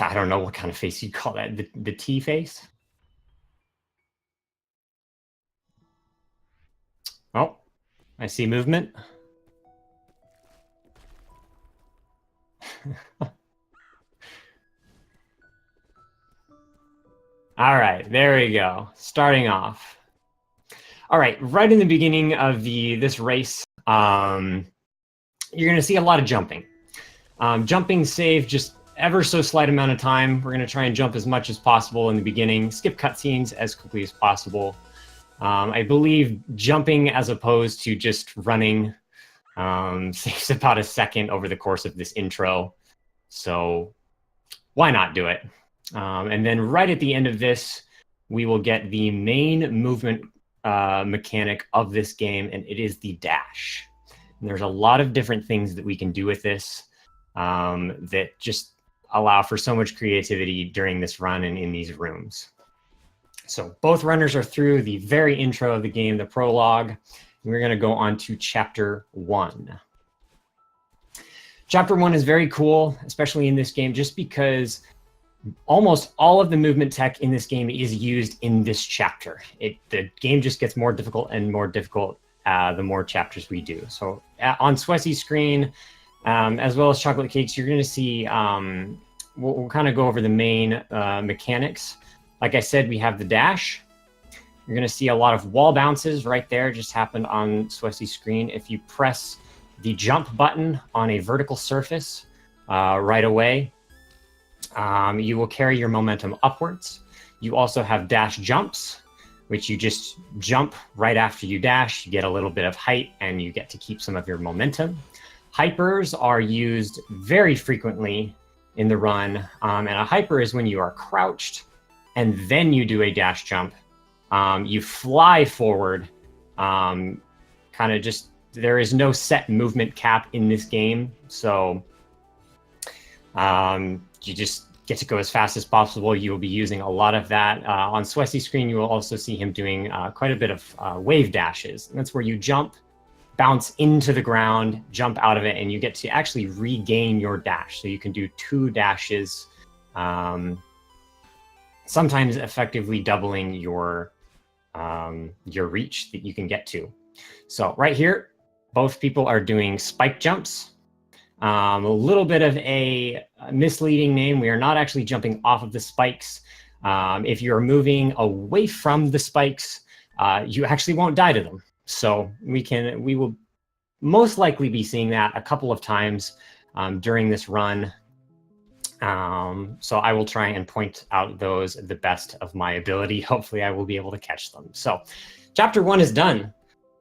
I don't know what kind of face you'd call that. The T face? Oh, I see movement. All right, there we go. Starting off. All right, right in the beginning of this race, you're going to see a lot of jumping. Jumping save just ever so slight amount of time. We're going to try and jump as much as possible in the beginning, skip cutscenes as quickly as possible. I believe jumping as opposed to just running saves about a second over the course of this intro. So why not do it? And then right at the end of this, we will get the main movement mechanic of this game, and it is the dash. And there's a lot of different things that we can do with this that just allow for so much creativity during this run and in these rooms. So both runners are through the very intro of the game, the prologue. And we're going to go on to Chapter 1. Chapter 1 is very cool, especially in this game, just because almost all of the movement tech in this game is used in this chapter. The game just gets more difficult and more difficult the more chapters we do. So on Swesie's screen, as well as Chocolatecake's, you're going to see, we'll kind of go over the main mechanics. Like I said, we have the dash. You're going to see a lot of wall bounces right there, just happened on Swesie's screen. If you press the jump button on a vertical surface right away, you will carry your momentum upwards. You also have dash jumps, which you just jump right after you dash. You get a little bit of height and you get to keep some of your momentum. Hypers are used very frequently in the run. And a hyper is when you are crouched and then you do a dash jump. You fly forward, kind of just, there is no set movement cap in this game. So you just get to go as fast as possible. You will be using a lot of that. On Swesie's screen, you will also see him doing quite a bit of wave dashes. And that's where you jump, bounce into the ground, jump out of it, and you get to actually regain your dash. So you can do 2 dashes, sometimes effectively doubling your reach that you can get to. So right here, both people are doing spike jumps. A little bit of a misleading name. We are not actually jumping off of the spikes. If you're moving away from the spikes, you actually won't die to them. So we will most likely be seeing that a couple of times during this run. So I will try and point out those the best of my ability. Hopefully I will be able to catch them. So Chapter 1 is done.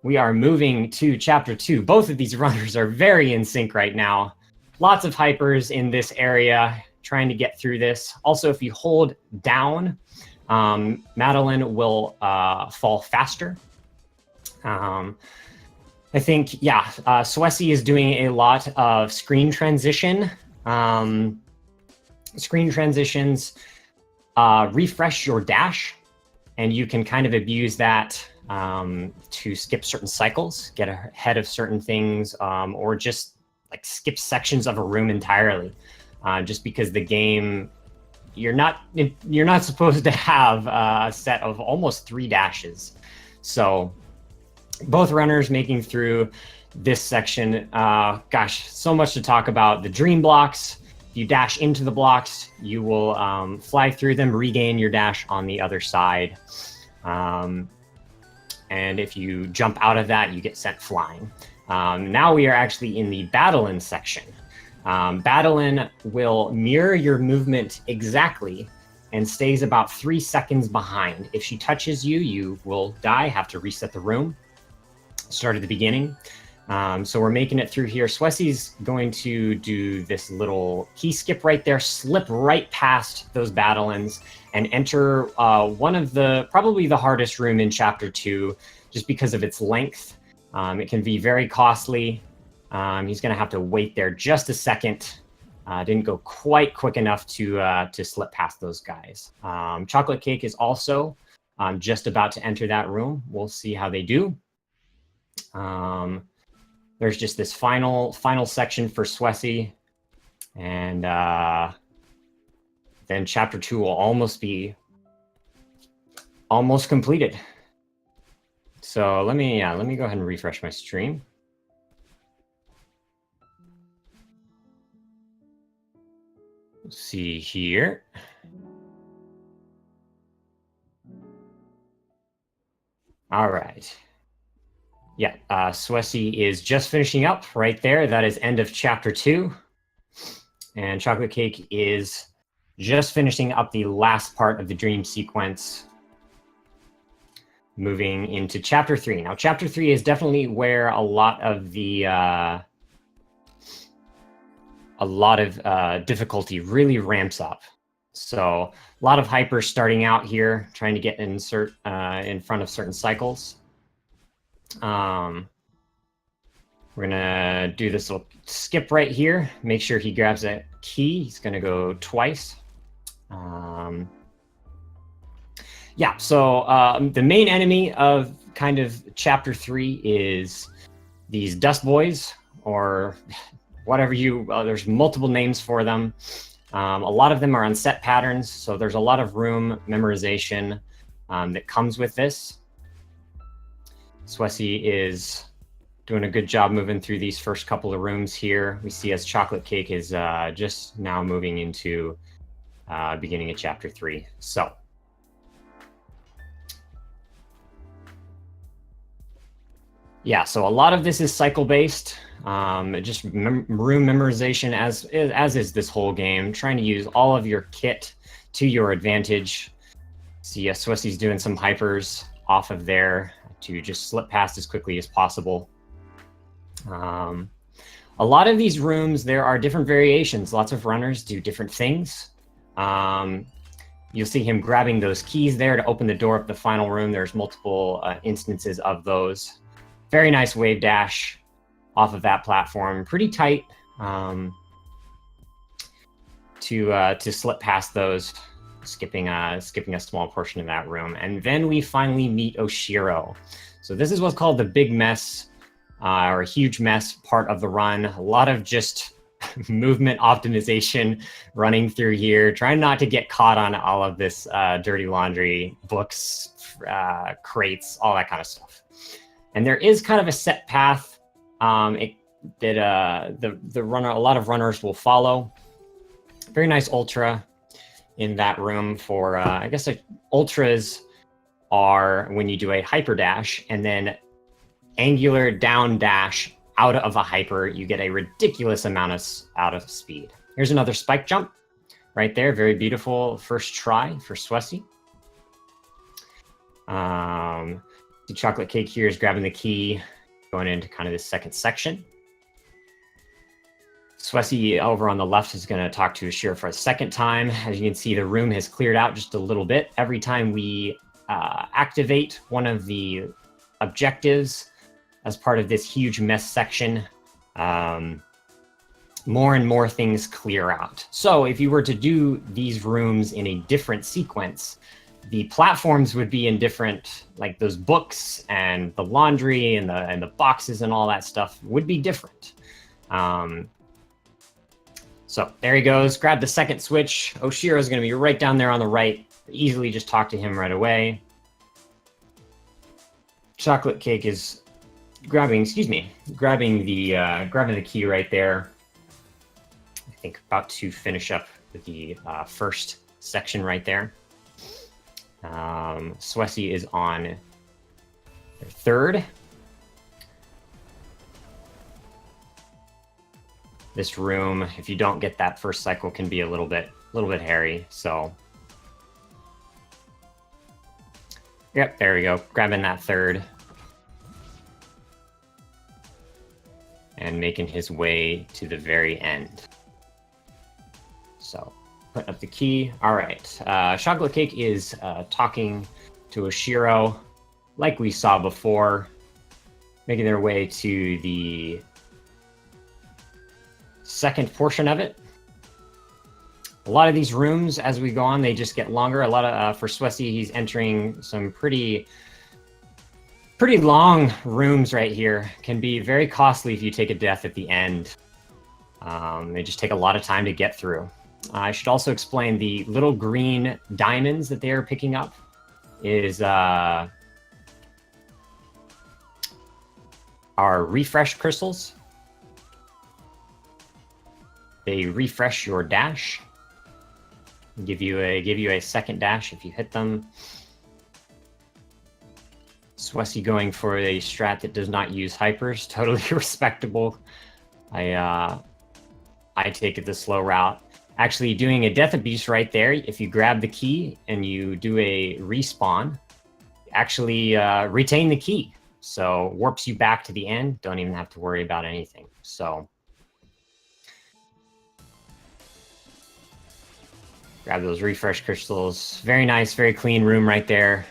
We are moving to Chapter 2. Both of these runners are very in sync right now. Lots of hypers in this area, trying to get through this. Also, if you hold down, Madeline will fall faster. I think, yeah, Swesie is doing a lot of screen transition. Screen transitions refresh your dash, and you can kind of abuse that to skip certain cycles, get ahead of certain things, or just like skip sections of a room entirely. Just because the game, you're not supposed to have a set of almost 3 dashes. So both runners making through this section. Gosh, so much to talk about. The dream blocks. If you dash into the blocks, you will fly through them, regain your dash on the other side. And if you jump out of that, you get sent flying. Now we are actually in the Battle-In section. Battle-In will mirror your movement exactly and stays about 3 seconds behind. If she touches you, you will die, have to reset the room. Start at the beginning. So we're making it through here. Swesie's going to do this little key skip right there, slip right past those Battle-Ins, and enter one of probably the hardest room in Chapter 2, just because of its length. It can be very costly. He's going to have to wait there just a second. Didn't go quite quick enough to slip past those guys. Chocolate Cake is also just about to enter that room. We'll see how they do. There's just this final section for Swesie, and then chapter 2 will almost be completed. So let me go ahead and refresh my stream. Let's see here. All right. Yeah, Swesie is just finishing up right there. That is end of chapter 2. And Chocolate Cake is just finishing up the last part of the dream sequence, moving into chapter 3. Now, chapter 3 is definitely where a lot of the difficulty really ramps up. So a lot of hypers starting out here, trying to get in front of certain cycles. We're gonna do this little skip right here. Make sure he grabs a key. He's gonna go twice. Yeah, so the main enemy of kind of chapter 3 is these dust boys, or whatever there's multiple names for them. A lot of them are on set patterns, so there's a lot of room memorization that comes with this. Swesie is doing a good job moving through these first couple of rooms here. We see as Chocolate Cake is just now moving into beginning of chapter 3. So yeah, so a lot of this is cycle-based, just room memorization, as is this whole game, trying to use all of your kit to your advantage. See, Swesie's doing some hypers off of there to just slip past as quickly as possible. A lot of these rooms, there are different variations. Lots of runners do different things. You'll see him grabbing those keys there to open the door of the final room. There's multiple instances of those. Very nice wave dash off of that platform. Pretty tight to slip past those, skipping a small portion of that room. And then we finally meet Oshiro. So this is what's called the big mess, or a huge mess part of the run. A lot of just movement optimization running through here, trying not to get caught on all of this dirty laundry, books, crates, all that kind of stuff. And there is kind of a set path that a lot of runners will follow. Very nice ultra in that room for, I guess ultras are when you do a hyper dash and then angular down dash out of a hyper, you get a ridiculous amount out of speed. Here's another spike jump right there. Very beautiful first try for Swesie. The Chocolate Cake here is grabbing the key, going into kind of this second section. Swesie over on the left is going to talk to Oshiro for a second time. As you can see, the room has cleared out just a little bit. Every time we activate one of the objectives as part of this huge mess section, more and more things clear out. So if you were to do these rooms in a different sequence, the platforms would be in different, like those books and the laundry and the boxes and all that stuff would be different. So there he goes. Grab the second switch. Oshiro is going to be right down there on the right. Easily just talk to him right away. Chocolate Cake is grabbing the key right there. I think about to finish up with the first section right there. Swesie is on their third. This room, if you don't get that first cycle, can be a little bit hairy. So, yep, there we go. Grabbing that third and making his way to the very end. So, putting up the key. All right. Chocolate Cake is talking to Oshiro, like we saw before, making their way to the second portion of it. A lot of these rooms, as we go on, they just get longer. A lot of for Swesie, he's entering some pretty long rooms right here. Can be very costly if you take a death at the end. They just take a lot of time to get through. I should also explain the little green diamonds that they are picking up is our refresh crystals. They refresh your dash, give you a second dash if you hit them. Swesie going for a strat that does not use hypers, totally respectable. I take it the slow route. Actually, doing a Death Abuse right there, if you grab the key and you do a respawn, actually retain the key. So warps you back to the end, don't even have to worry about anything. So grab those refresh crystals. Very nice, very clean room right there.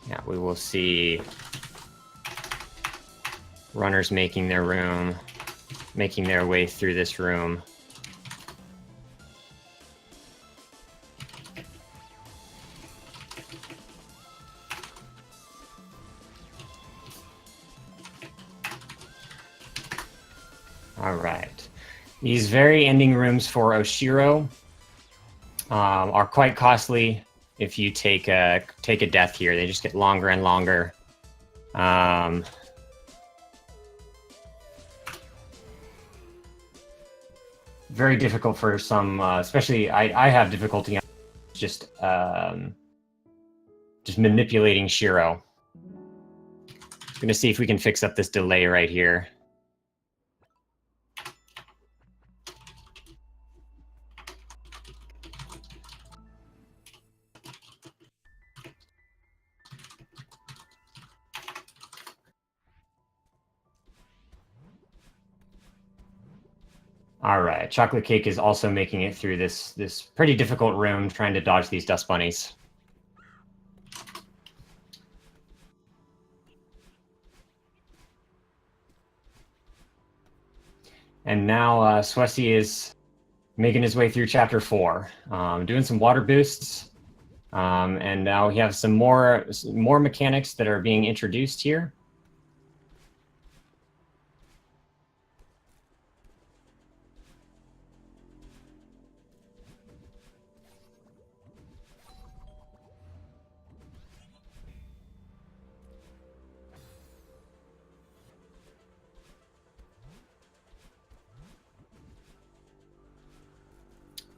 Yeah, we will see runners making their room, making their way through this room. All right. These very ending rooms for Oshiro are quite costly. If you take a death here, they just get longer and longer. Very difficult for some, especially I have difficulty on just manipulating Shiro. I'm gonna see if we can fix up this delay right here. All right, Chocolate Cake is also making it through this pretty difficult room, trying to dodge these dust bunnies. And now Swesie is making his way through Chapter 4, doing some water boosts. And now we have some more mechanics that are being introduced here.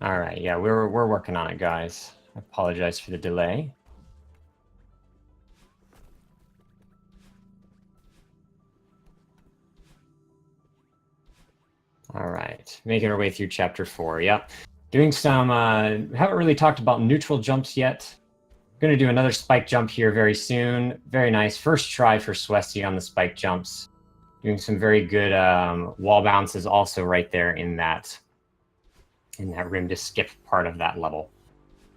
All right, yeah, we're working on it, guys. I apologize for the delay. All right, making our way through Chapter 4. Yep, doing some. Haven't really talked about neutral jumps yet. Going to do another spike jump here very soon. Very nice. First try for Swesie on the spike jumps. Doing some very good wall bounces also right there in that room to skip part of that level.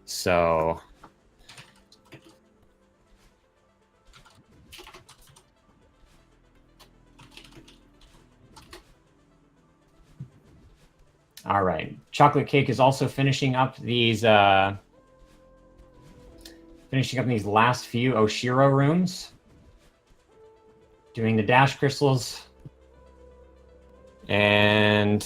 So all right, Chocolate Cake is also finishing up these last few Oshiro rooms. Doing the dash crystals. And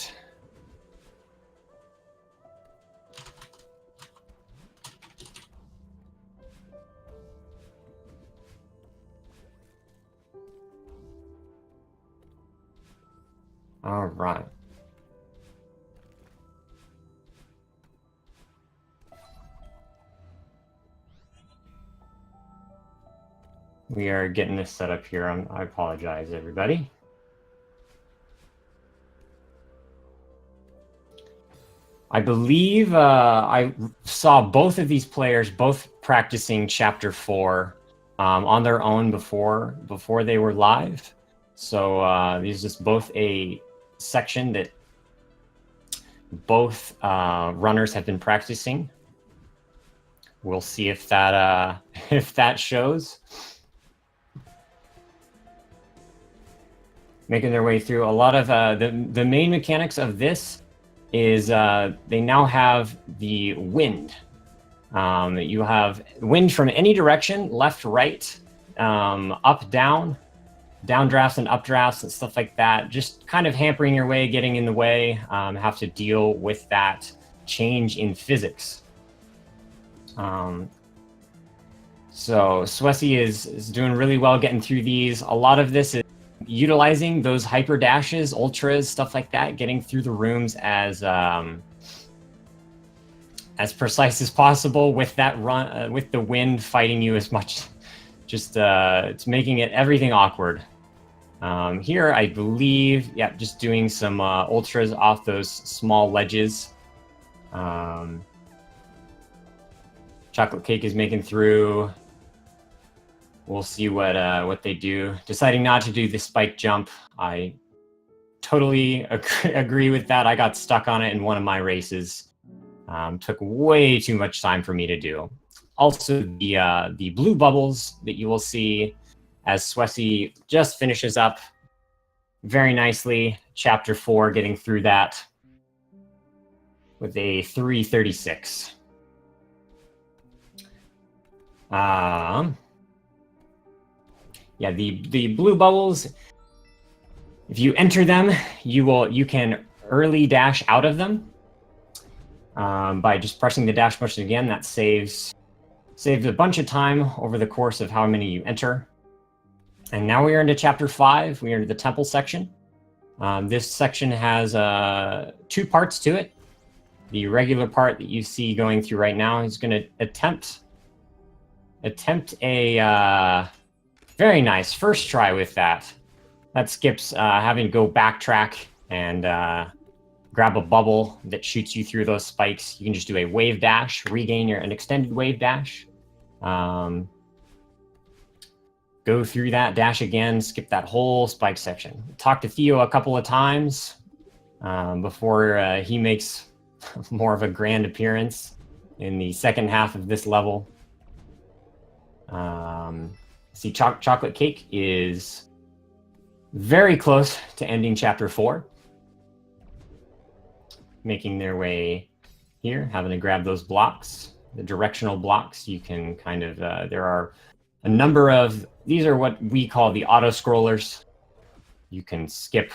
all right. We are getting this set up here. I apologize, everybody. I believe I saw both of these players both practicing Chapter 4 on their own before they were live. So this is just both a section that both runners have been practicing. We'll see if that shows. Making their way through a lot of the main mechanics of this is they now have the wind. You have wind from any direction, left, right, up, down, downdrafts and updrafts and stuff like that. Just kind of hampering your way, getting in the way. Have to deal with that change in physics. So Swesie is doing really well getting through these. A lot of this is utilizing those hyper dashes, ultras, stuff like that, getting through the rooms as precise as possible with that run, with the wind fighting you as much. Just it's making it everything awkward. Here, I believe, yeah, just doing some ultras off those small ledges. Chocolate Cake is making through. We'll see what they do. Deciding not to do the spike jump. I totally agree with that. I got stuck on it in one of my races. Took way too much time for me to do. Also, the blue bubbles that you will see as Swesie just finishes up very nicely. Chapter 4, getting through that with a 336. Yeah, the blue bubbles, if you enter them, you can early dash out of them by just pressing the dash button again. That saves a bunch of time over the course of how many you enter. And now we are into Chapter 5. We are into the temple section. This section has 2 parts to it. The regular part that you see going through right now is going to attempt a very nice first try with that. That skips having to go backtrack and grab a bubble that shoots you through those spikes. You can just do a wave dash, regain an extended wave dash. Go through that, dash again, skip that whole spike section. Talk to Theo a couple of times before he makes more of a grand appearance in the second half of this level. See, Chocolate Cake is very close to ending Chapter 4. Making their way here, having to grab those blocks, the directional blocks. You can kind of, there are a number of, these are what we call the auto-scrollers. You can skip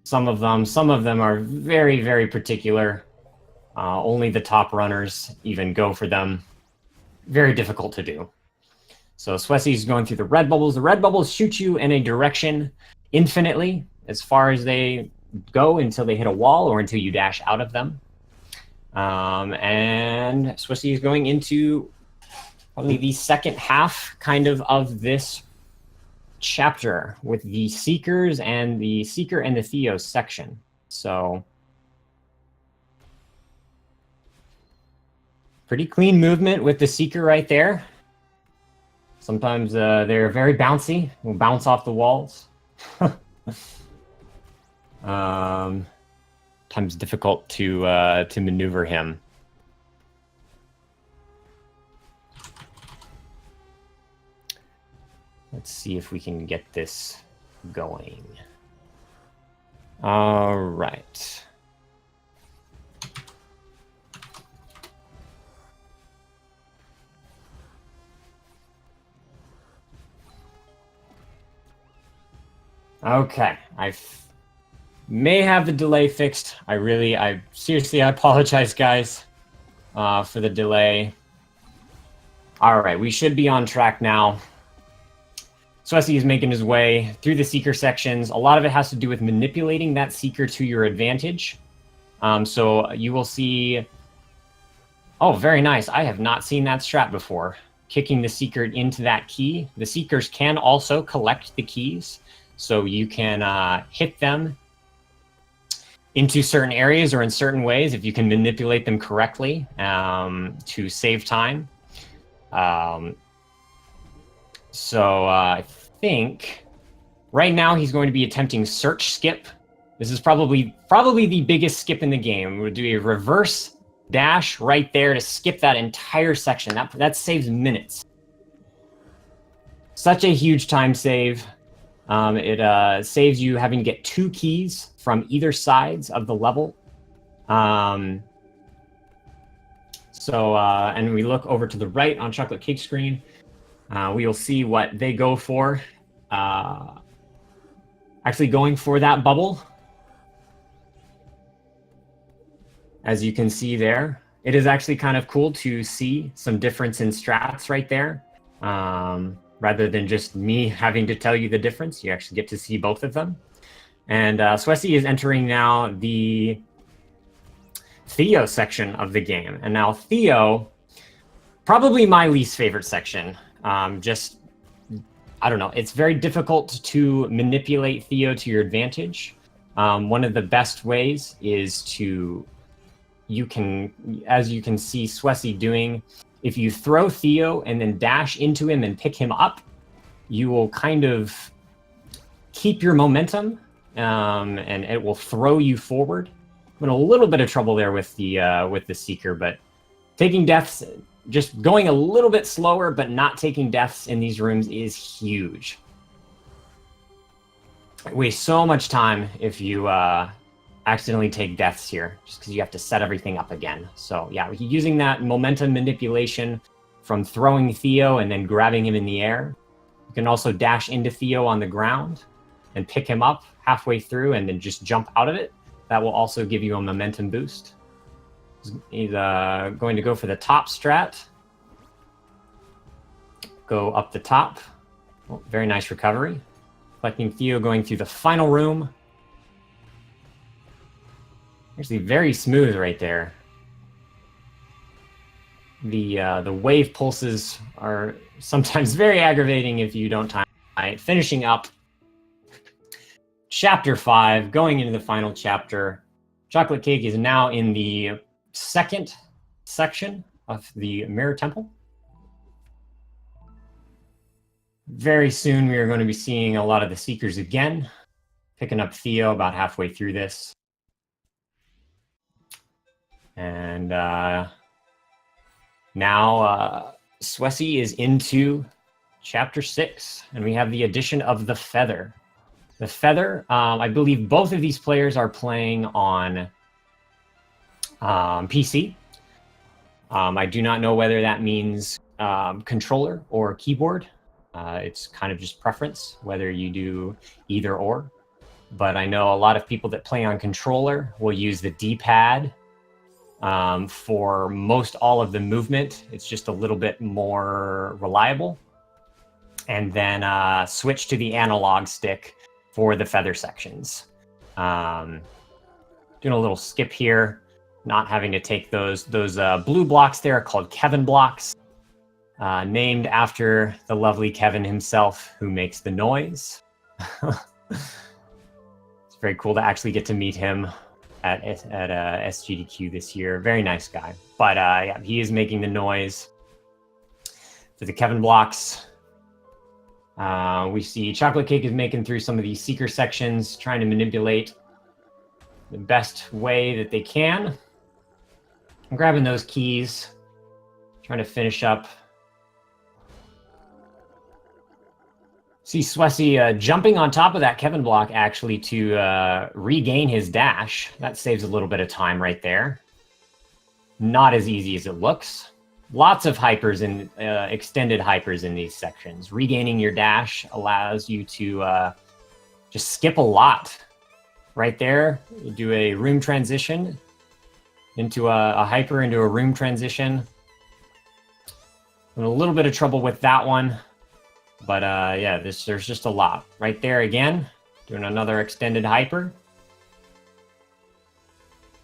some of them. Some of them are very, very particular. Only the top runners even go for them. Very difficult to do. So Swesie's going through the red bubbles. The red bubbles shoot you in a direction infinitely as far as they go until they hit a wall or until you dash out of them. And Swesie is going into probably the second half of this chapter with the Seekers and the Seeker and the Theo section. So pretty clean movement with the Seeker right there. Sometimes they're very bouncy. Will bounce off the walls. Times difficult to maneuver him. Let's see if we can get this going. All right. Okay, I may have the delay fixed. I seriously apologize, guys, for the delay. All right, we should be on track now. Swesie is making his way through the Seeker sections. A lot of it has to do with manipulating that Seeker to your advantage. So you will see... Oh, very nice. I have not seen that strat before. Kicking the Seeker into that key. The Seekers can also collect the keys. So you can hit them into certain areas or in certain ways if you can manipulate them correctly to save time. So I think right now he's going to be attempting search skip. This is probably the biggest skip in the game. We'll do a reverse dash right there to skip that entire section. That saves minutes. Such a huge time save. It saves you having to get 2 keys from either sides of the level. So, and we look over to the right on Chocolate Cake screen, we will see what they go for. Actually going for that bubble. As you can see there, it is actually kind of cool to see some difference in strats right there. Rather than just me having to tell you the difference, you actually get to see both of them. And Swesie is entering now the Theo section of the game. And now Theo, probably my least favorite section. Just, I don't know, it's very difficult to manipulate Theo to your advantage. One of the best ways is to, as you can see Swesie doing, if you throw Theo and then dash into him and pick him up, you will kind of keep your momentum, and it will throw you forward. I'm in a little bit of trouble there with the Seeker, but taking deaths, just going a little bit slower, but not taking deaths in these rooms is huge. It wastes so much time if you accidentally take deaths here, just because you have to set everything up again. So yeah, using that momentum manipulation from throwing Theo and then grabbing him in the air. You can also dash into Theo on the ground and pick him up halfway through and then just jump out of it. That will also give you a momentum boost. He's going to go for the top strat. Go up the top. Oh, very nice recovery. Collecting Theo, going through the final room. Actually, very smooth right there. The wave pulses are sometimes very aggravating if you don't time it. Finishing up Chapter 5, going into the final chapter. Chocolate Cake is now in the second section of the Mirror Temple. Very soon we are going to be seeing a lot of the Seekers again. Picking up Theo about halfway through this. And now Swesie is into Chapter 6, and we have the addition of the Feather. The Feather, I believe both of these players are playing on PC. I do not know whether that means controller or keyboard. It's kind of just preference, whether you do either or. But I know a lot of people that play on controller will use the D-pad for most all of the movement. It's just a little bit more reliable. And then switch to the analog stick for the feather sections. Doing a little skip here, not having to take those blue blocks there, called Kevin blocks, named after the lovely Kevin himself, who makes the noise. It's very cool to actually get to meet him at SGDQ this year. Very nice guy. But yeah, he is making the noise for the Kevin blocks. We see Chocolate Cake is making through some of these Seeker sections, trying to manipulate the best way that they can. I'm grabbing those keys, trying to finish up. See Swesie jumping on top of that Kevin block actually to regain his dash. That saves a little bit of time right there. Not as easy as it looks. Lots of hypers and extended hypers in these sections. Regaining your dash allows you to just skip a lot. Right there, you do a room transition into a hyper into a room transition. I'm in a little bit of trouble with that one. But yeah, there's just a lot. Right there again, doing another extended hyper.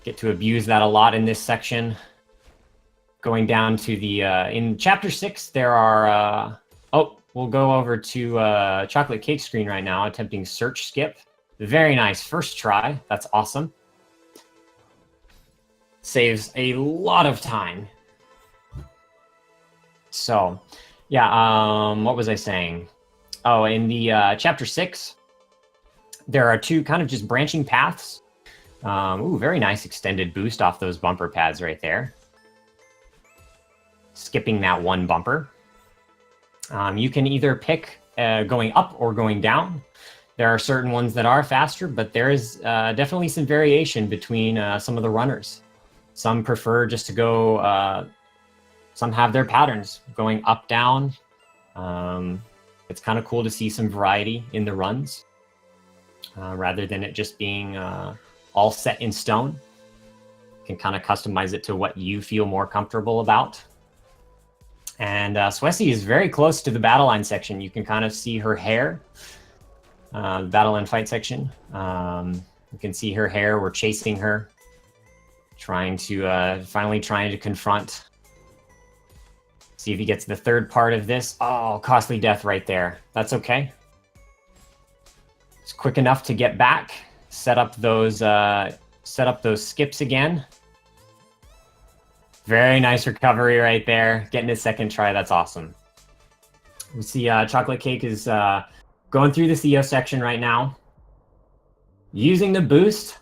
Get to abuse that a lot in this section. Going down to the, in Chapter 6, there are, oh, we'll go over to Chocolate Cake screen right now, attempting search skip. Very nice first try. That's awesome. Saves a lot of time. So, yeah, what was I saying? Oh, in the Chapter 6, there are two kind of just branching paths. Ooh, very nice extended boost off those bumper pads right there. Skipping that one bumper. You can either pick going up or going down. There are certain ones that are faster, but there is definitely some variation between some of the runners. Some prefer just to go some have their patterns going up, down. It's kind of cool to see some variety in the runs rather than it just being all set in stone. You can kind of customize it to what you feel more comfortable about. And Swesie is very close to the battle line section. You can kind of see her hair, battle and fight section. You can see her hair. We're chasing her, finally trying to confront. See if he gets the third part of this. Oh, costly death right there. That's okay. It's quick enough to get back, set up those skips again. Very nice recovery right there. Getting his second try. That's awesome. We see Chocolatecake is going through the Theo section right now, using the boost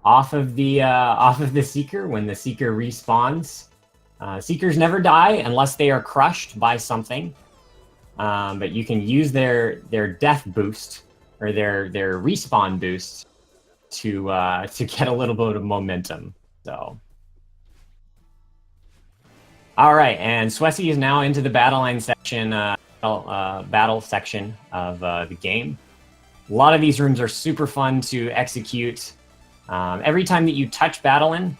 off of the Seeker when the Seeker respawns. Seekers never die unless they are crushed by something, but you can use their death boost or their respawn boost to get a little bit of momentum. So, all right, and Swesie is now into the battle line section, battle section of the game. A lot of these rooms are super fun to execute. Every time that you touch Battlein,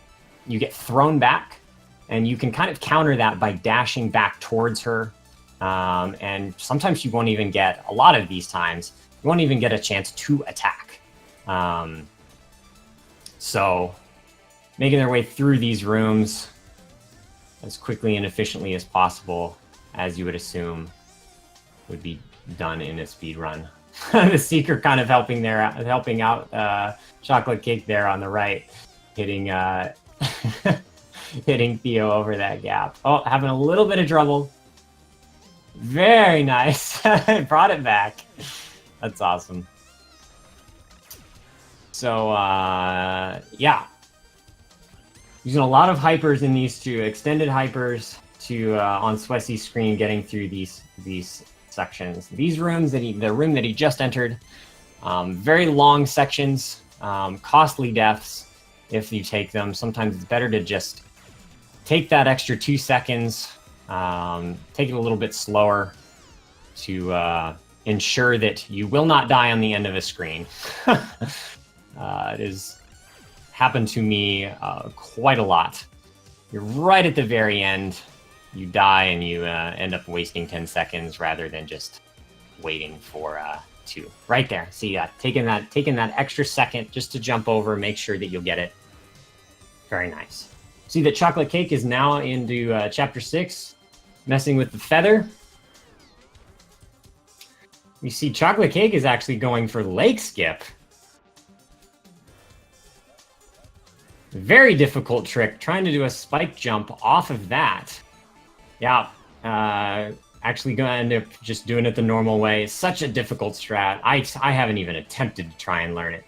you get thrown back, and you can kind of counter that by dashing back towards her. And sometimes you won't even get, a lot of these times, you won't even get a chance to attack. So making their way through these rooms as quickly and efficiently as possible, as you would assume would be done in a speed run. The Seeker kind of helping out Chocolatecake there on the right, hitting hitting Theo over that gap. Oh, having a little bit of trouble. Very nice. Brought it back. That's awesome. So yeah, using a lot of hypers in these two, extended hypers to on Swesie's screen, getting through these sections. These rooms the room that he just entered, very long sections, costly deaths if you take them. Sometimes it's better to just take that extra 2 seconds, take it a little bit slower to ensure that you will not die on the end of a screen. It has happened to me quite a lot. You're right at the very end, you die and you end up wasting 10 seconds rather than just waiting for 2. Right there, see that, taking that extra second just to jump over, make sure that you'll get it. Very nice. See that Chocolatecake is now into chapter 6, messing with the feather. You see Chocolatecake is actually going for leg skip. Very difficult trick, trying to do a spike jump off of that. Yeah, actually going to end up just doing it the normal way. It's such a difficult strat. I haven't even attempted to try and learn it.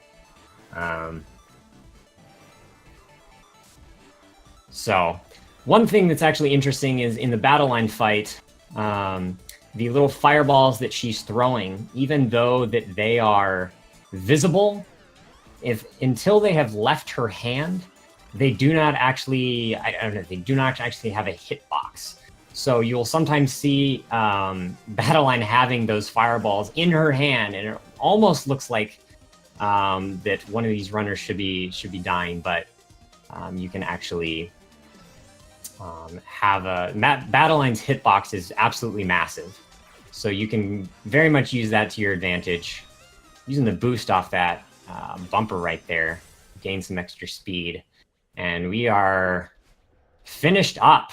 So, one thing that's actually interesting is in the battle line fight, the little fireballs that she's throwing, even though that they are visible, until they have left her hand, they do not actually, I don't know, they do not actually have a hitbox. So you'll sometimes see Battleline having those fireballs in her hand, and it almost looks like that one of these runners should be dying, but you can actually have Battleline's hitbox is absolutely massive. So you can very much use that to your advantage. Using the boost off that bumper right there, gain some extra speed. And we are finished up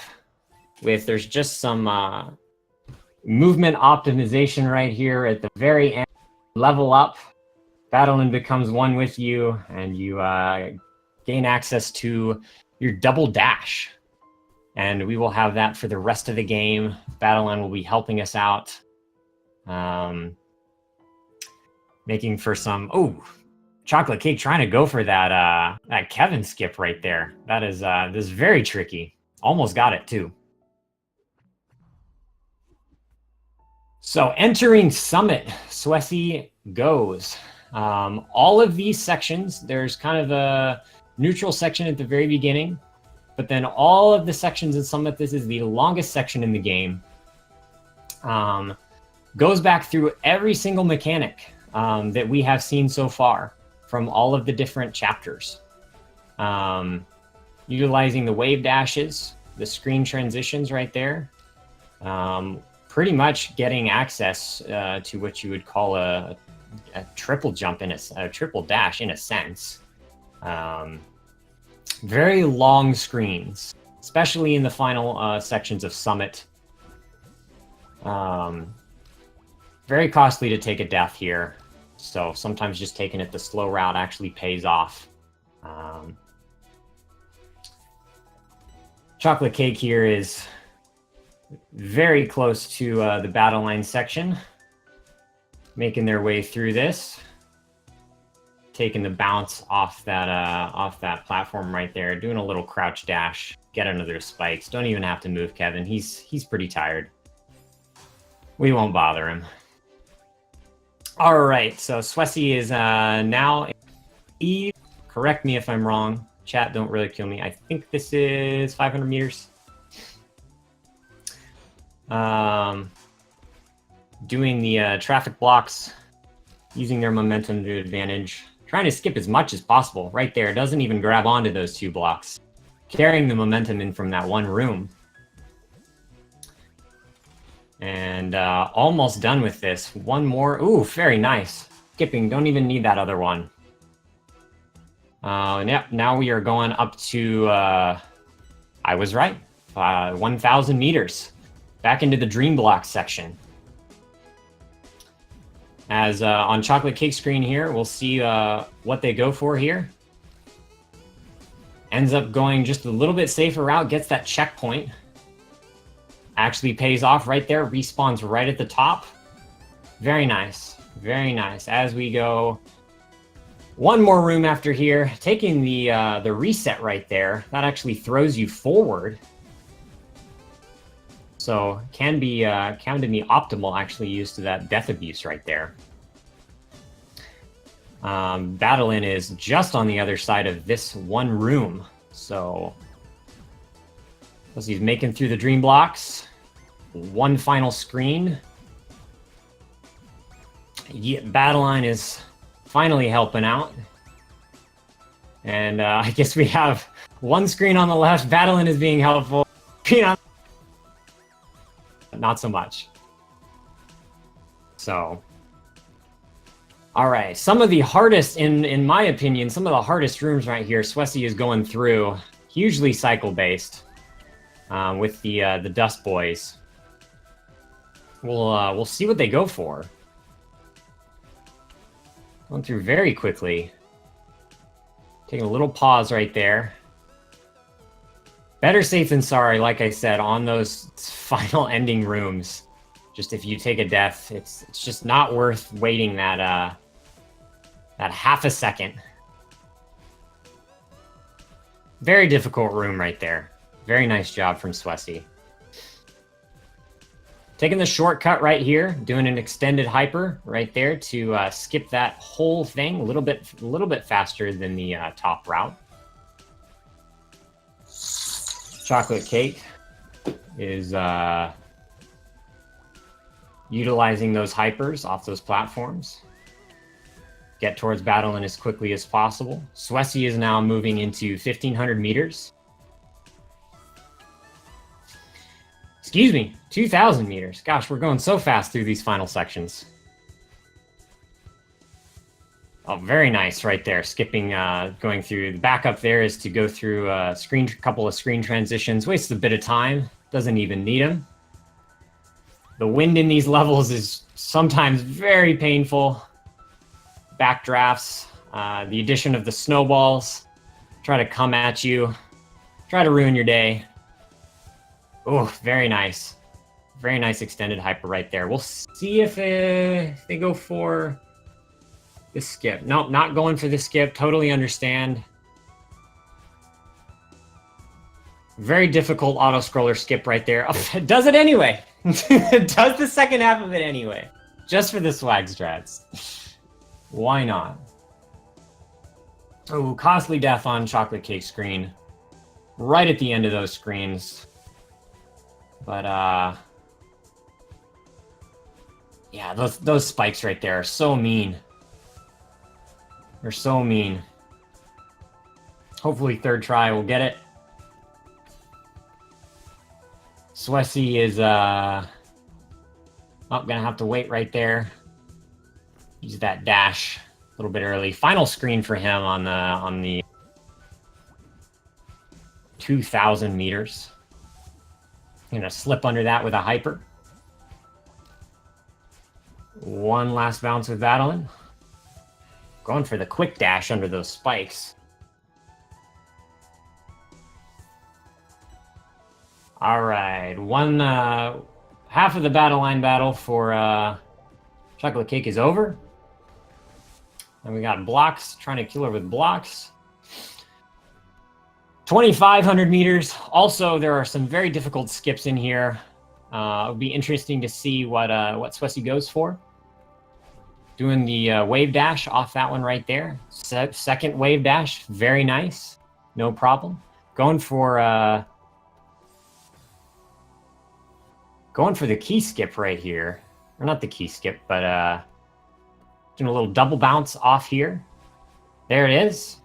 with, there's just some movement optimization right here at the very end. Level up, Battleline becomes one with you, and you gain access to your double dash. And we will have that for the rest of the game. Battleline will be helping us out. Making for some, Chocolatecake trying to go for that Kevin skip right there. That is this is very tricky. Almost got it too. So entering Summit, Swesie goes. All of these sections, there's kind of a neutral section at the very beginning. But then all of the sections in Summit, this is the longest section in the game. Goes back through every single mechanic that we have seen so far from all of the different chapters. Utilizing the wave dashes, the screen transitions right there. Pretty much getting access to what you would call a triple jump, a triple dash in a sense. Very long screens, especially in the final sections of Summit. Very costly to take a death here, so sometimes just taking it the slow route actually pays off. Chocolate Cake here is very close to the battle line section, making their way through this, taking the bounce off that platform right there, doing a little crouch dash, get under those spikes. Don't even have to move, Kevin. He's pretty tired. We won't bother him. All right, so Swesie is now. Correct me if I'm wrong. Chat, don't really kill me. I think this is 500 meters. Doing the traffic blocks, using their momentum to advantage, trying to skip as much as possible. Right there, doesn't even grab onto those 2 blocks, carrying the momentum in from that one room. And almost done with this. One more. Ooh, very nice. Skipping, don't even need that other one. Yep, now we are going up to, I was right, 1,000 meters. Back into the Dream Block section. As on Chocolate Cake screen here, we'll see what they go for here. Ends up going just a little bit safer route, gets that checkpoint. Actually pays off right there, respawns right at the top. Very nice, very nice. As we go one more room after here, taking the reset right there, that actually throws you forward. So can be optimal actually used to that death abuse right there. Battle-In is just on the other side of this one room. So as he's making through the dream blocks, one final screen. Yeah, Battle-In is finally helping out. And I guess we have one screen on the left. Battle-In is being helpful. Not so much. So, all right. Some of the hardest, in my opinion, some of the hardest rooms right here, Swesie is going through, hugely cycle-based, with the Dust Boys. We'll see what they go for. Going through very quickly. Taking a little pause right there. Better safe than sorry, like I said, on those final ending rooms. Just if you take a death, it's just not worth waiting that half a second. Very difficult room right there. Very nice job from Swesie. Taking the shortcut right here, doing an extended hyper right there to skip that whole thing a little bit faster than the top route. Chocolate Cake is utilizing those hypers off those platforms. Get towards Battle-In as quickly as possible. Swesie is now moving into 1,500 meters. Excuse me, 2,000 meters. Gosh, we're going so fast through these final sections. Oh, very nice right there. Skipping, going through. The backup there is to go through a couple of screen transitions. Wastes a bit of time. Doesn't even need them. The wind in these levels is sometimes very painful. Backdrafts, the addition of the snowballs, try to come at you, try to ruin your day. Oh, very nice. Very nice extended hyper right there. We'll see if they go for the skip. Nope, not going for the skip. Totally understand. Very difficult auto-scroller skip right there. Oh, it does it anyway. It does the second half of it anyway. Just for the swag strats. Why not? Oh, costly death on Chocolate Cake screen. right at the end of those screens. But yeah, those spikes right there are so mean. They're so mean. Hopefully third try we'll get it. Swesie is gonna have to wait right there. Use that dash a little bit early. Final screen for him on the 2,000 meters. Gonna slip under that with a hyper. One last bounce with Battling. Going for the quick dash under those spikes. All right, half of the battle line battle for Chocolate Cake is over. And we got blocks, trying to kill her with blocks. 2,500 meters. Also, there are some very difficult skips in here. It would be interesting to see what Swesie goes for. Doing the wave dash off that one right there. Second wave dash, very nice. No problem. Going for the key skip right here. Or not the key skip, but doing a little double bounce off here. There it is.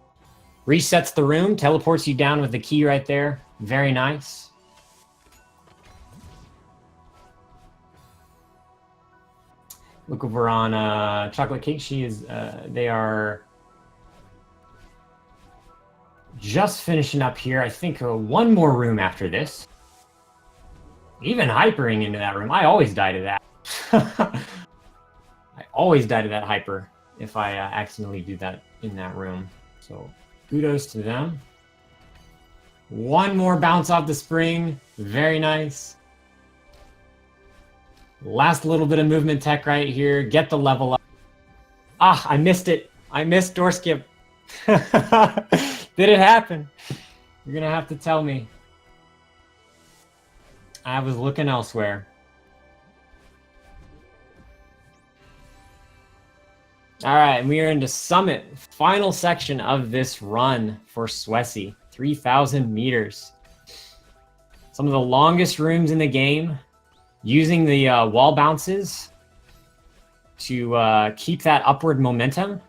Resets the room, teleports you down with the key right there. Very nice. Look over on Chocolate Cake. They are just finishing up here. I think one more room after this. Even hypering into that room. I always die to that. I always die to that hyper if I accidentally do that in that room. So kudos to them. One more bounce off the spring. Very nice. Last little bit of movement tech right here. Get the level up. Ah, I missed it. I missed door skip. Did it happen? You're going to have to tell me. I was looking elsewhere. All right, we are into Summit. Final section of this run for Swesie. 3,000 meters. Some of the longest rooms in the game. Using the wall bounces to keep that upward momentum.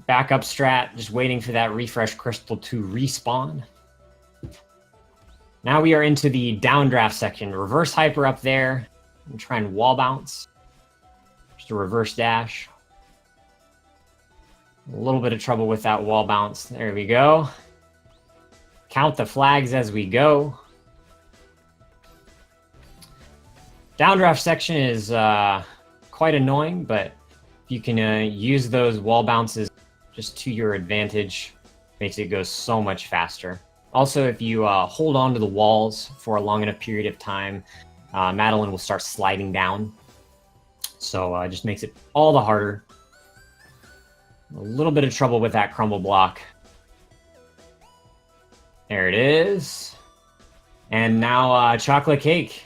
Backup strat, just waiting for that refresh crystal to respawn. Now we are into the downdraft section. Reverse hyper up there. And try and wall bounce. Just a reverse dash. A little bit of trouble with that wall bounce. There we go. Count the flags as we go. Downdraft section is quite annoying, but if you can use those wall bounces just to your advantage, makes it go so much faster. Also, if you hold on to the walls for a long enough period of time, Madeline will start sliding down. So it just makes it all the harder. A little bit of trouble with that crumble block. There it is. And now Chocolate Cake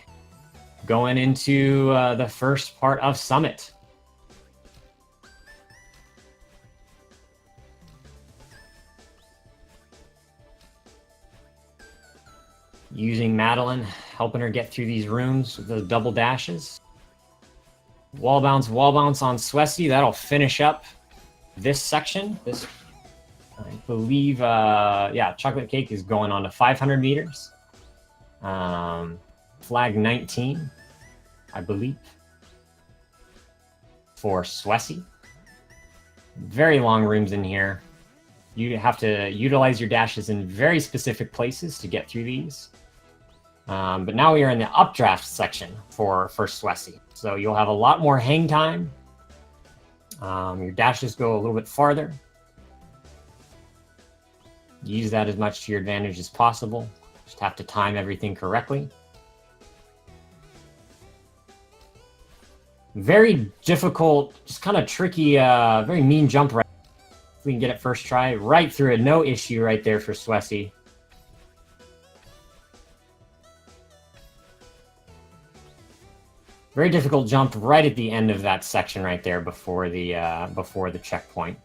going into the first part of Summit. Using Madeline, helping her get through these rooms with the double dashes. Wall bounce on Swesie. That'll finish up this section. This, I believe, yeah, Chocolate Cake is going on to 500 meters. Flag 19, I believe, for Swesie. Very long rooms in here. You have to utilize your dashes in very specific places to get through these. But now we are in the updraft section for Swesie. So you'll have a lot more hang time. Your dashes go a little bit farther. Use that as much to your advantage as possible. Just have to time everything correctly. Very difficult, just kind of tricky, very mean jump right. If we can get it first try, right through it, no issue right there for Swesie. Very difficult jump right at the end of that section right there before the checkpoint.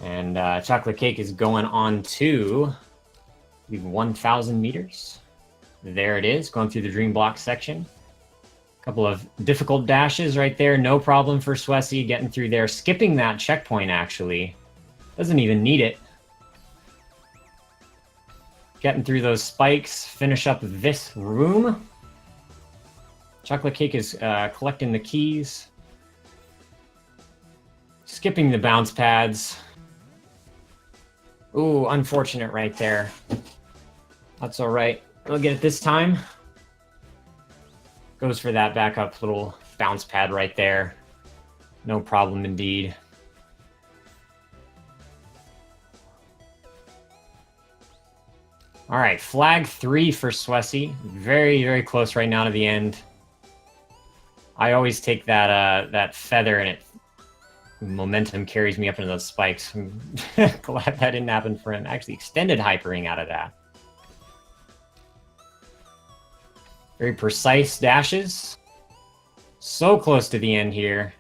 And Chocolate Cake is going on to 1,000 meters. There it is, going through the Dream Block section. A couple of difficult dashes right there. No problem for Swesie getting through there. Skipping that checkpoint, actually. Doesn't even need it. Getting through those spikes. Finish up this room. Chocolate Cake is collecting the keys. Skipping the bounce pads. Ooh, unfortunate right there. That's all right. We'll get it this time. Goes for that backup little bounce pad right there. No problem indeed. All right, flag 3 for Swesie. Very, very close right now to the end. I always take that that feather and momentum carries me up into those spikes. I'm glad that didn't happen for him. Actually extended hypering out of that. Very precise dashes. So close to the end here.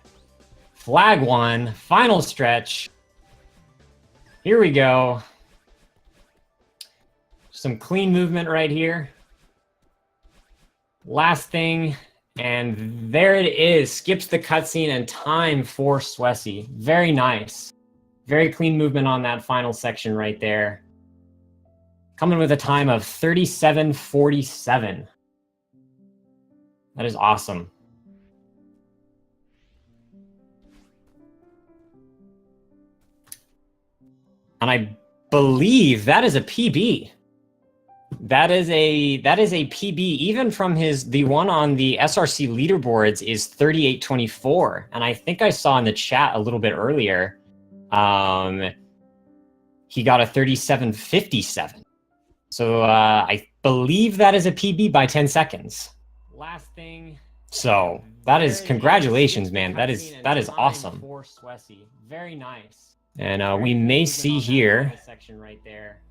Flag 1, final stretch. Here we go. Some clean movement right here. Last thing. And there it is. Skips the cutscene and time for Swesie. Very nice. Very clean movement on that final section right there. Coming with a time of 37:47. That is awesome. And I believe that is a PB. That is a PB. Even from the one on the SRC leaderboards is 38:24, and I think I saw in the chat a little bit earlier, he got a 37:57. So I believe that is a PB by 10 seconds. Last thing. So that is congratulations, man. That is awesome. For Swesie, very nice. And we may see here. Section right there.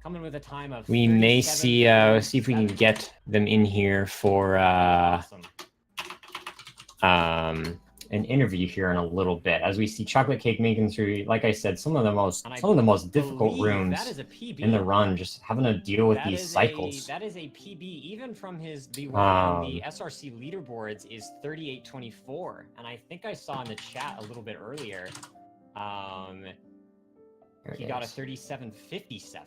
Coming with a time of we may see if we can get them in here for an interview here in a little bit, as we see Chocolate Cake making through, like I said, some of the most difficult rooms in the run, just having to deal with these cycles. That is a PB. Even from the one on the SRC leaderboards is 38:24, and I think I saw in the chat a little bit earlier, he got a 37:57.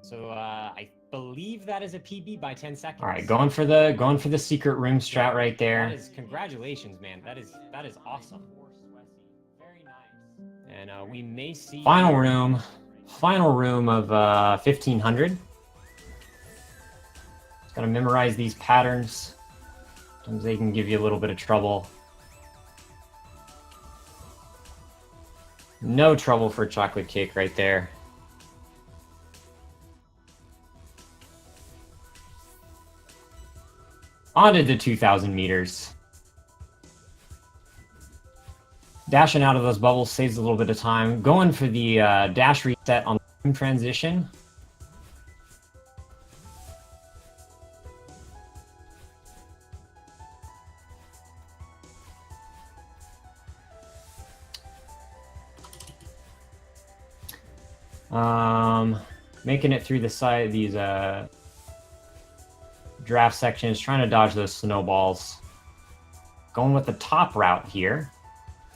So I believe that is a PB by 10 seconds. All right, going for the secret room strat right there. That is congratulations, man. That is awesome. Very nice. And we may see final room of 1500. Just gotta memorize these patterns. Sometimes they can give you a little bit of trouble. No trouble for Chocolate Cake right there. Onto the 2,000 meters. Dashing out of those bubbles saves a little bit of time. Going for the dash reset on the transition. Making it through the side of these draft sections, trying to dodge those snowballs. Going with the top route here.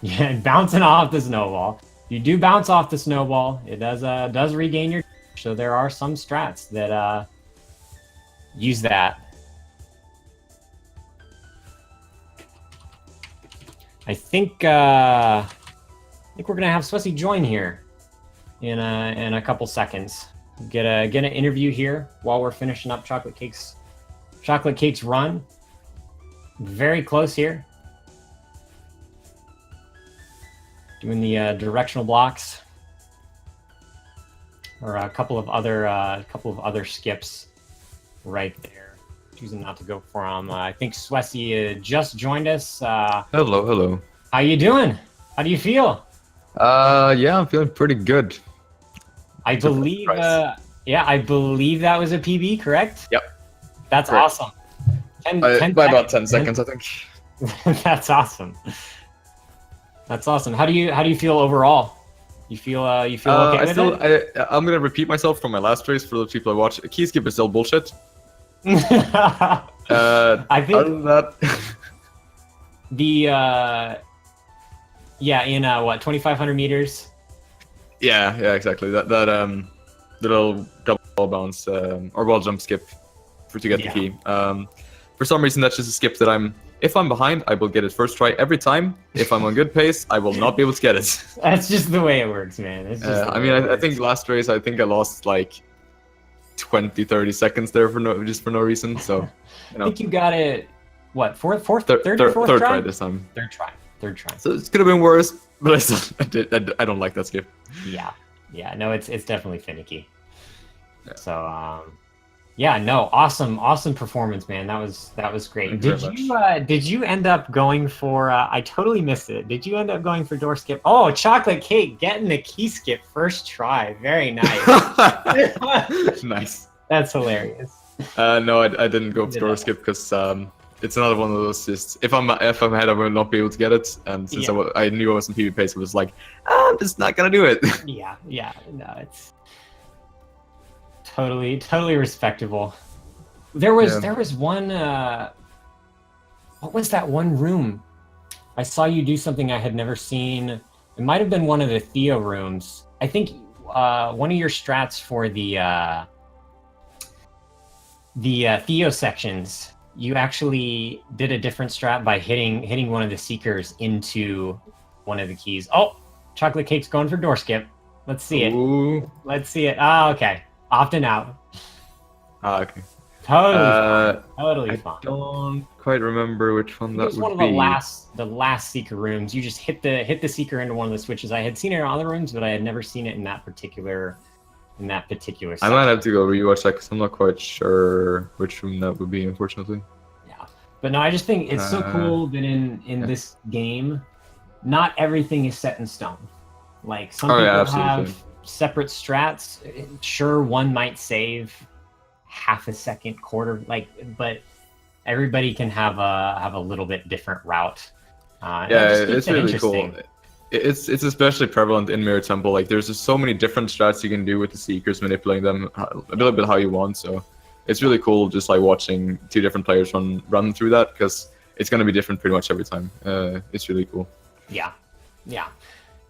Yeah, bouncing off the snowball. You do bounce off the snowball. It does regain your. So there are some strats that use that. I think we're gonna have Swesie join here in a couple seconds. Get an interview here while we're finishing up Chocolate Cake's run. Very close here. Doing the directional blocks, or a couple of other skips right there. Choosing not to go for them. I think Swesie just joined us. Hello. How you doing? How do you feel? Yeah, I'm feeling pretty good. I believe that was a PB, correct? Yep. That's correct. Awesome. 10 by about 10 seconds, I think. That's awesome. That's awesome. How do you feel overall? You feel okay with I'm gonna repeat myself from my last race for the people I watch. Key skip is still bullshit. it? I think Other than that, the in what 2,500 meters. yeah, exactly. The little double bounce or wall jump skip to get the key. For some reason, that's just a skip that if I'm behind, I will get it first try every time. If I'm on good pace, I will not be able to get it. That's just the way it works, man. It's just I think last race, I lost like 20, 30 seconds there for no reason. So, I think you got it. What third try this time. Third try. So it could have been worse, but I don't like that skip. Yeah. No, it's definitely finicky. Yeah. So awesome performance, man. That was great. Did you end up going for? I totally missed it. Did you end up going for door skip? Oh, chocolate cake getting the key skip first try. Very nice. Nice. That's hilarious. No, I didn't go for door skip because it's another one of those. Just if I'm ahead, I will not be able to get it. And since I knew I was in PvP, so it was like, I'm just not gonna do it. Yeah. No, it's totally respectable. There was one. What was that one room? I saw you do something I had never seen. It might have been one of the Theo rooms. I think one of your strats for the Theo sections. You actually did a different strat by hitting one of the seekers into one of the keys. Oh, chocolate cake's going for door skip. Let's see it. Ooh. Let's see it. Oh, okay. Opting out. Okay. Totally fine. I don't quite remember which one that would be. It was one of the last seeker rooms. You just hit the seeker into one of the switches. I had seen it in other rooms, but I had never seen it in that particular section. I might have to go rewatch that because I'm not quite sure which room that would be, unfortunately. Yeah, but no, I just think it's so cool that in this game, not everything is set in stone. Like some people have separate strats. Sure, one might save half a second, quarter, but everybody can have a little bit different route. It's really cool. It's especially prevalent in Mirror Temple. Like, there's just so many different strats you can do with the Seekers, manipulating them a little bit how you want. So it's really cool just like watching two different players run through that, because it's going to be different pretty much every time. It's really cool. Yeah.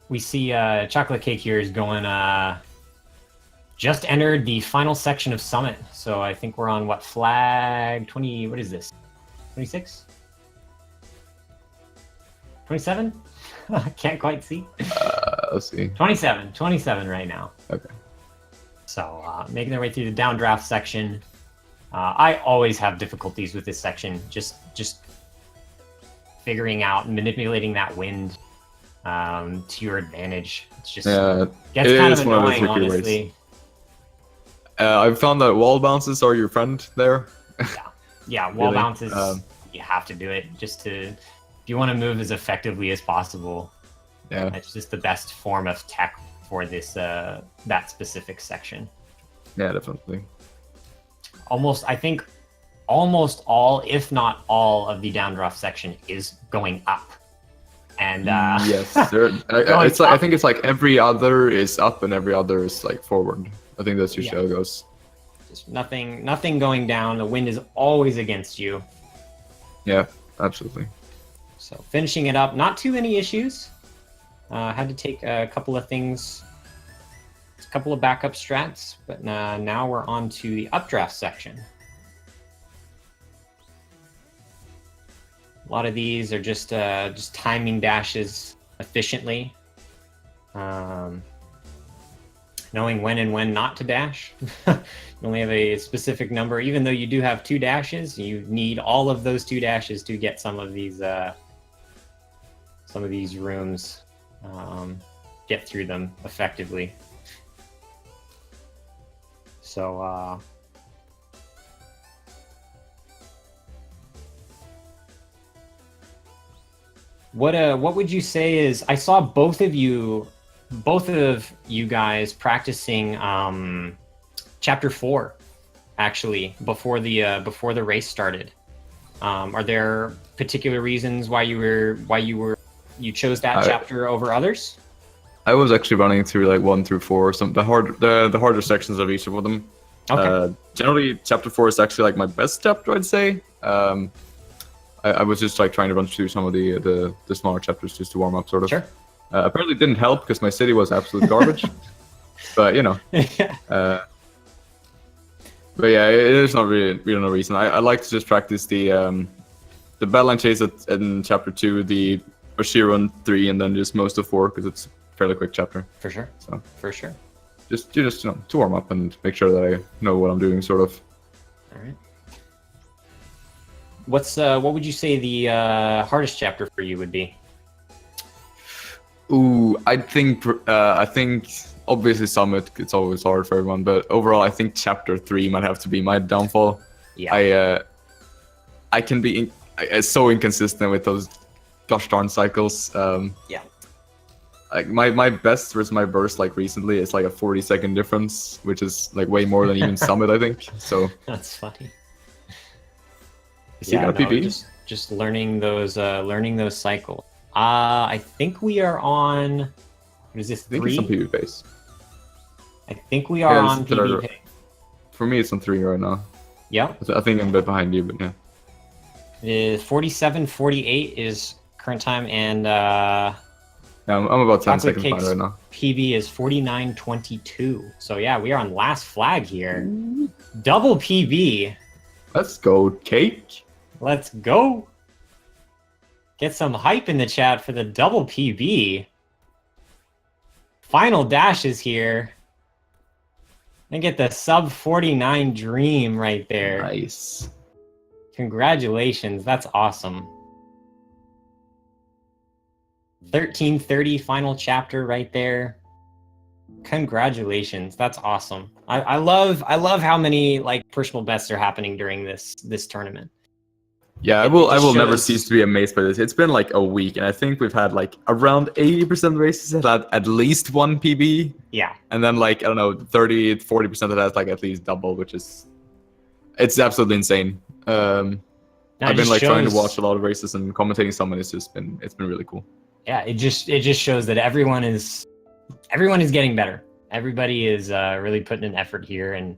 We see Chocolate Cake here is going just entered the final section of Summit. So I think we're on flag 20, what is this? 26? 27? I can't quite see. Let's see. 27 right now. Okay. So making their way through the downdraft section. I always have difficulties with this section. Just figuring out and manipulating that wind to your advantage. It's just gets kind of annoying, honestly. I've found that wall bounces are your friend there. Yeah, wall bounces. You have to do it if you want to move as effectively as possible. Yeah, it's just the best form of tech for this that specific section. Yeah, definitely. I think almost all, if not all, of the downdraft section is going up. And yes, I think it's like every other is up and every other is like forward. I think that's usually how it goes. Just nothing going down. The wind is always against you. Yeah, absolutely. So finishing it up, not too many issues. Had to take a couple of things, a couple of backup strats, but now we're on to the updraft section. A lot of these are just timing dashes efficiently, knowing when and when not to dash. You only have a specific number, even though you do have 2 dashes. You need all of those 2 dashes to get some of these rooms, get through them effectively. So what would you say is, I saw both of you guys practicing chapter 4 actually before the race started. Are there particular reasons why you chose that chapter over others? I was actually running through like 1 through 4, the harder sections of each of them. Okay. Generally, chapter 4 is actually like my best chapter, I'd say. I was just like trying to run through some of the smaller chapters just to warm up, sort of. Sure. Apparently, it didn't help because my city was absolute garbage. But you know, but yeah, there's not really no reason. I like to just practice the Battleline Chase in chapter 2, the Oshiro in 3, and then just most of 4 because it's a fairly quick chapter. For sure. So for sure. Just you know, to warm up and make sure that I know what I'm doing, sort of. All right. What would you say the hardest chapter for you would be? Ooh, I think obviously Summit, it's always hard for everyone, but overall I think chapter 3 might have to be my downfall. Yeah. I can be so inconsistent with those gosh darn cycles. Yeah. Like my best versus my worst like recently is like a 40-second difference, which is like way more than even Summit, I think. So that's funny. Is he gonna PB? Just learning those cycles. I think we are on. What is this? 3? I think it's on PB base. I think we are on PB base. For me, it's on 3 right now. Yeah. I think I'm a bit behind you, but yeah. It is 47:48 is current time, and yeah, I'm about 10 seconds behind right now. PB is 49:22. So yeah, we are on last flag here. Double PB. Let's go, Cake. Let's go. Get some hype in the chat for the double PB. Final dash is here. And get the sub 49 dream right there. Nice. Congratulations. That's awesome. 1330 final chapter right there. Congratulations. That's awesome. I love how many like personal bests are happening during this tournament. Yeah, I will never cease to be amazed by this. It's been like a week, and I think we've had like around 80% of races that had at least 1 PB. Yeah. And then like, I don't know, 30-40% that has like at least double, which is, it's absolutely insane. I've been like trying to watch a lot of races and commentating some, and it's been really cool. Yeah, it just shows that everyone is getting better. Everybody is really putting an effort here and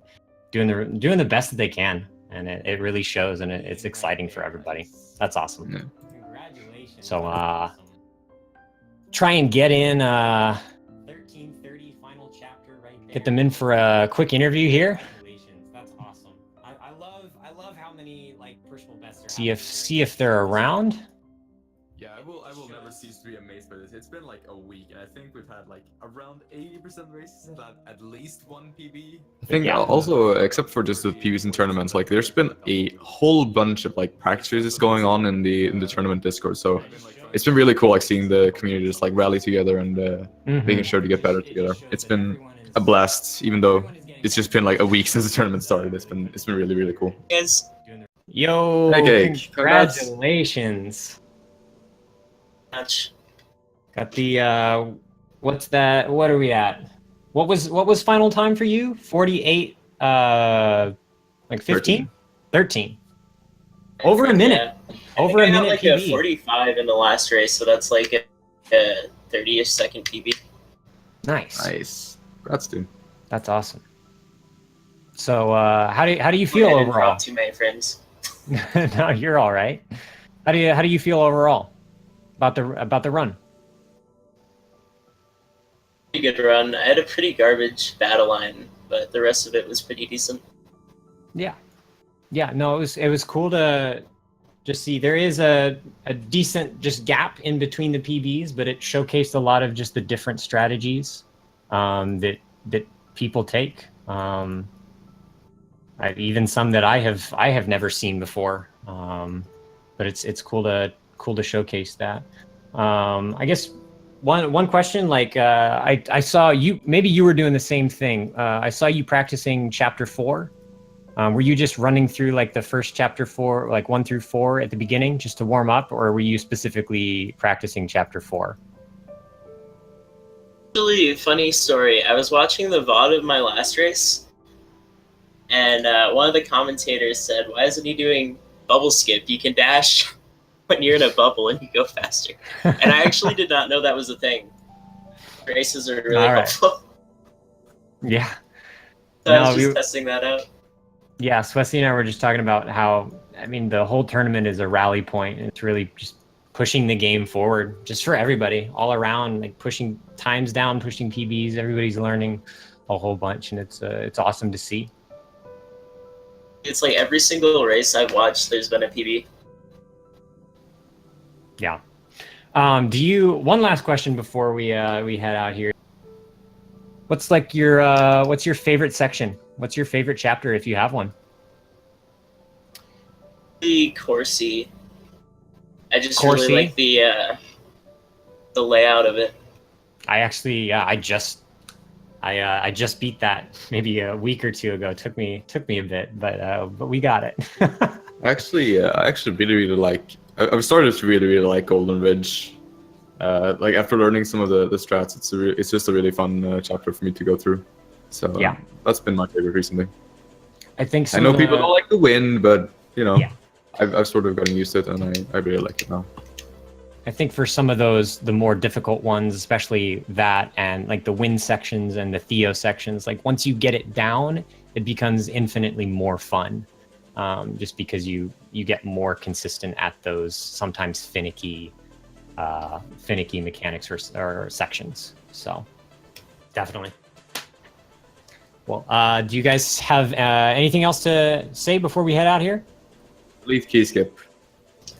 doing the best that they can. And it really shows, and it's exciting for everybody. That's awesome. Yeah. Congratulations. So try and get in 1330 final chapter right there. Get them in for a quick interview here. That's awesome. I love how many like personal bests are. See if they're around. Yeah, I will never cease to be amazed by this. It's been like a week, and I think we've had like around 80% of races that had at least 1 PB. I think also, except for just the PBs and tournaments, like there's been a whole bunch of like practice races going on in the tournament Discord. So it's been really cool, like seeing the community just like rally together and making sure to get better together. It's been a blast, even though it's just been like a week since the tournament started. It's been really, really cool. Yo, hey, congratulations. Got the what's that? What are we at? What was final time for you? 48 like 15? 13. Over a minute. Over a minute like PB. A 45 in the last race, so that's like a 30ish second PB. Nice. Congrats, dude. That's awesome. So how do you feel overall? Not too many friends. No, you're all right. How do you feel overall about the run? Pretty good run. I had a pretty garbage battle line, but the rest of it was pretty decent. Yeah, no, it was cool to just see there is a decent just gap in between the PBs, but it showcased a lot of just the different strategies that people take. Even some that I have never seen before, but it's cool to showcase that. I guess one question, like I saw you, maybe you were doing the same thing. I saw you practicing chapter 4. Were you just running through like the first chapter 4, like 1 through 4 at the beginning just to warm up, or were you specifically practicing chapter 4? Actually, funny story. I was watching the VOD of my last race, and one of the commentators said, "Why isn't he doing bubble skip? You can dash when you're in a bubble and you go faster." And I actually did not know that was a thing. races are really helpful. Yeah. So I was just testing that out. Yeah, Swesie and I were just talking about how, I mean, the whole tournament is a rally point, and it's really just pushing the game forward, just for everybody, all around, like pushing times down, pushing PBs. Everybody's learning a whole bunch, and it's awesome to see. It's like every single race I've watched, there's been a PB. Yeah. One last question before we head out here. What's like what's your favorite section? What's your favorite chapter if you have one? The Corsi. I just really like the layout of it. I actually, I just beat that maybe a week or two ago. It took me a bit, but we got it. I actually really like. I've started to really like Golden Ridge. Like after learning some of the strats, it's just a really fun chapter for me to go through. So yeah, that's been my favorite recently. I think I know people don't like the wind, but you know, yeah. I've sort of gotten used to it, and I really like it now. I think for some of the more difficult ones, especially that and like the wind sections and the Theo sections, like once you get it down, it becomes infinitely more fun. Just because you get more consistent at those sometimes finicky mechanics or sections. So definitely. Well, do you guys have anything else to say before we head out here? Leaf key skip.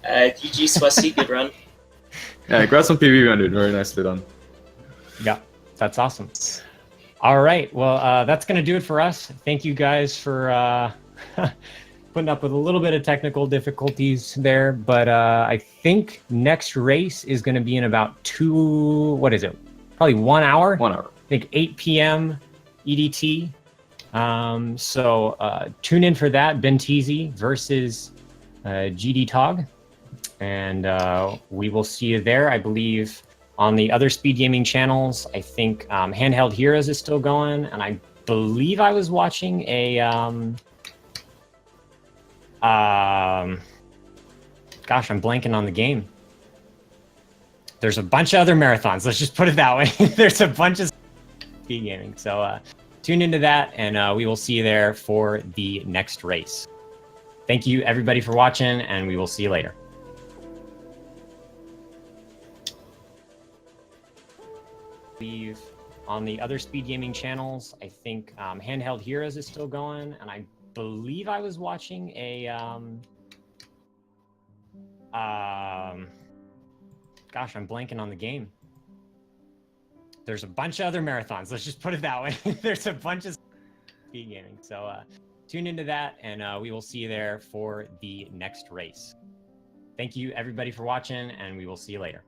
GG Swesie, good run. Yeah, grab some PB dude. Very nicely done. Yeah, that's awesome. All right, well, that's going to do it for us. Thank you guys for putting up with a little bit of technical difficulties there, but I think next race is going to be in about probably 1 hour? 1 hour. I think 8 p.m. EDT. So tune in for that. Ben Teasy versus GD Tog. And we will see you there, I believe, on the other speed gaming channels. I think Handheld Heroes is still going, and I believe I was watching a gosh, I'm blanking on the game. There's a bunch of other marathons. Let's just put it that way. There's a bunch of speed gaming. So tune into that, and we will see you there for the next race. Thank you, everybody, for watching, and we will see you later. On the other speed gaming channels, I think Handheld Heroes is still going, and I believe I was watching a gosh, I'm blanking on the game. There's a bunch of other marathons. Let's just put it that way. There's a bunch of speed gaming. So tune into that, and we will see you there for the next race. Thank you, everybody, for watching, and we will see you later.